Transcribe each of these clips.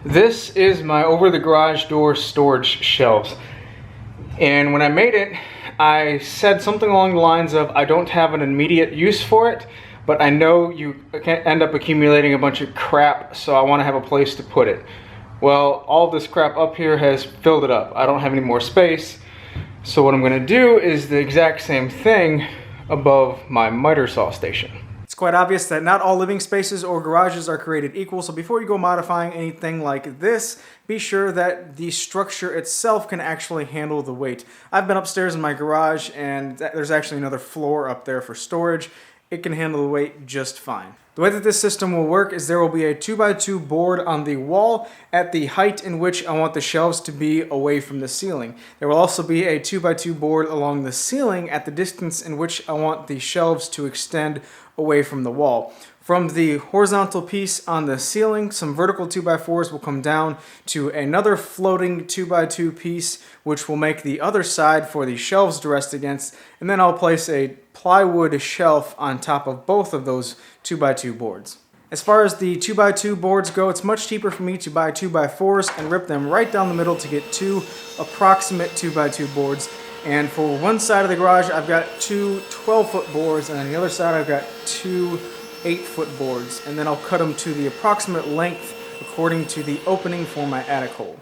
This is my over the garage door storage shelves. And when I made it, I said something along the lines of, I don't have an immediate use for it, but I know you can end up accumulating a bunch of crap, so I want to have a place to put it. Well, all of this crap up here has filled it up. I don't have any more space. So what I'm going to do is the exact same thing above my miter saw station. It's quite obvious that not all living spaces or garages are created equal, so before you go modifying anything like this, be sure that the structure itself can actually handle the weight. I've been upstairs in my garage and there's actually another floor up there for storage. It can handle the weight just fine. The way that this system will work is there will be a 2x2 board on the wall at the height in which I want the shelves to be away from the ceiling. There will also be a 2x2 board along the ceiling at the distance in which I want the shelves to extend away from the wall. From the horizontal piece on the ceiling, some vertical 2x4s will come down to another floating 2x2 piece, which will make the other side for the shelves to rest against, and then I'll place a plywood shelf on top of both of those 2x2 boards. As far as the 2x2 boards go, it's much cheaper for me to buy 2x4s and rip them right down the middle to get two approximate 2x2 boards. And for one side of the garage, I've got two 12-foot boards, and on the other side, I've got two 8-foot boards. And then I'll cut them to the approximate length according to the opening for my attic hole.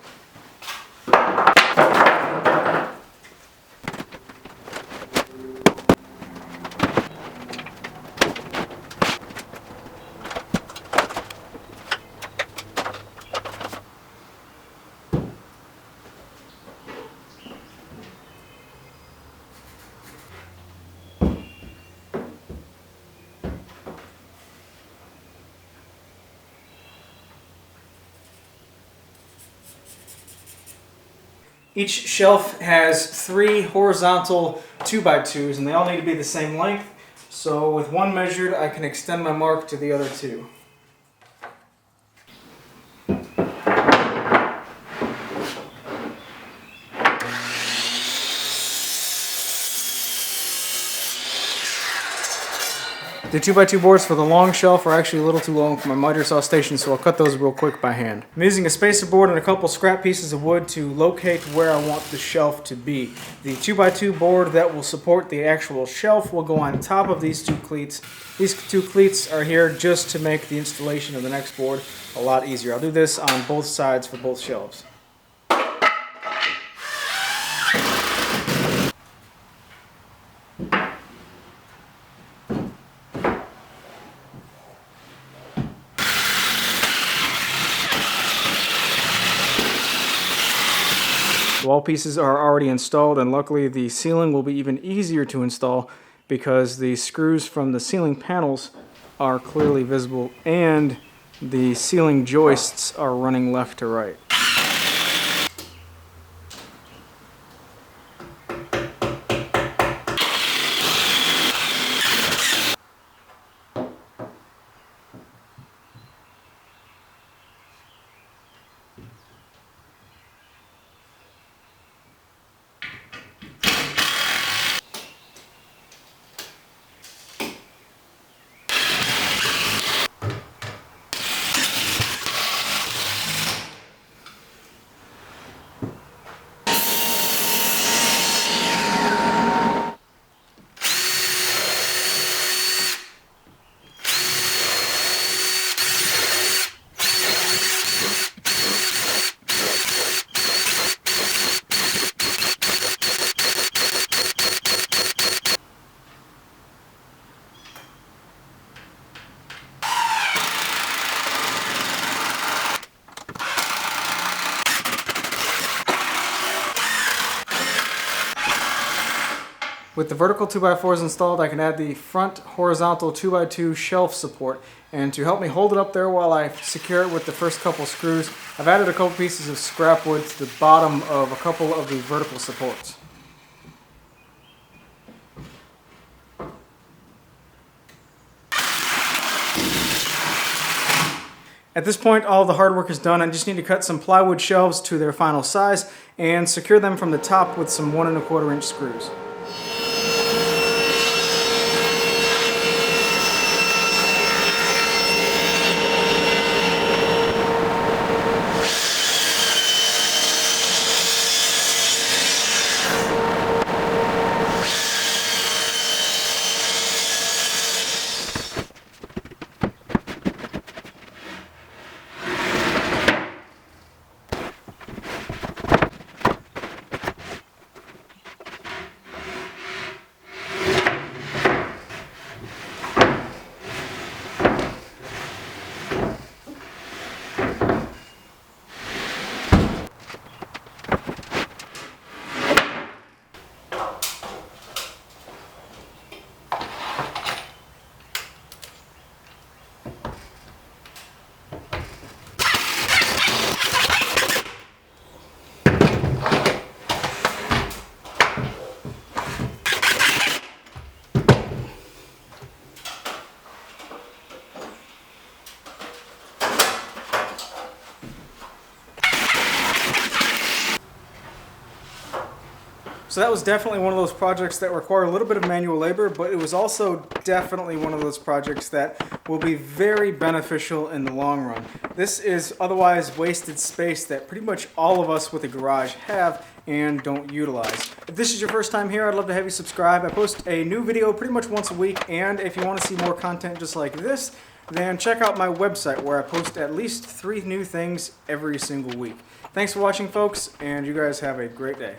Each shelf has 3 horizontal 2x2s, and they all need to be the same length. So with one measured, I can extend my mark to the other 2. The 2x2 boards for the long shelf are actually a little too long for my miter saw station, so I'll cut those real quick by hand. I'm using a spacer board and a couple scrap pieces of wood to locate where I want the shelf to be. The 2x2 board that will support the actual shelf will go on top of these 2 cleats. These 2 cleats are here just to make the installation of the next board a lot easier. I'll do this on both sides for both shelves. The wall pieces are already installed, and luckily the ceiling will be even easier to install because the screws from the ceiling panels are clearly visible and the ceiling joists are running left to right. With the vertical 2x4s installed, I can add the front horizontal 2x2 shelf support. And to help me hold it up there while I secure it with the first couple screws, I've added a couple pieces of scrap wood to the bottom of a couple of the vertical supports. At this point, all the hard work is done. I just need to cut some plywood shelves to their final size and secure them from the top with some 1 1/4 inch screws. So that was definitely one of those projects that require a little bit of manual labor, but it was also definitely one of those projects that will be very beneficial in the long run. This is otherwise wasted space that pretty much all of us with a garage have and don't utilize. If this is your first time here, I'd love to have you subscribe. I post a new video pretty much once a week, and if you want to see more content just like this, then check out my website where I post at least 3 new things every single week. Thanks for watching, folks, and you guys have a great day.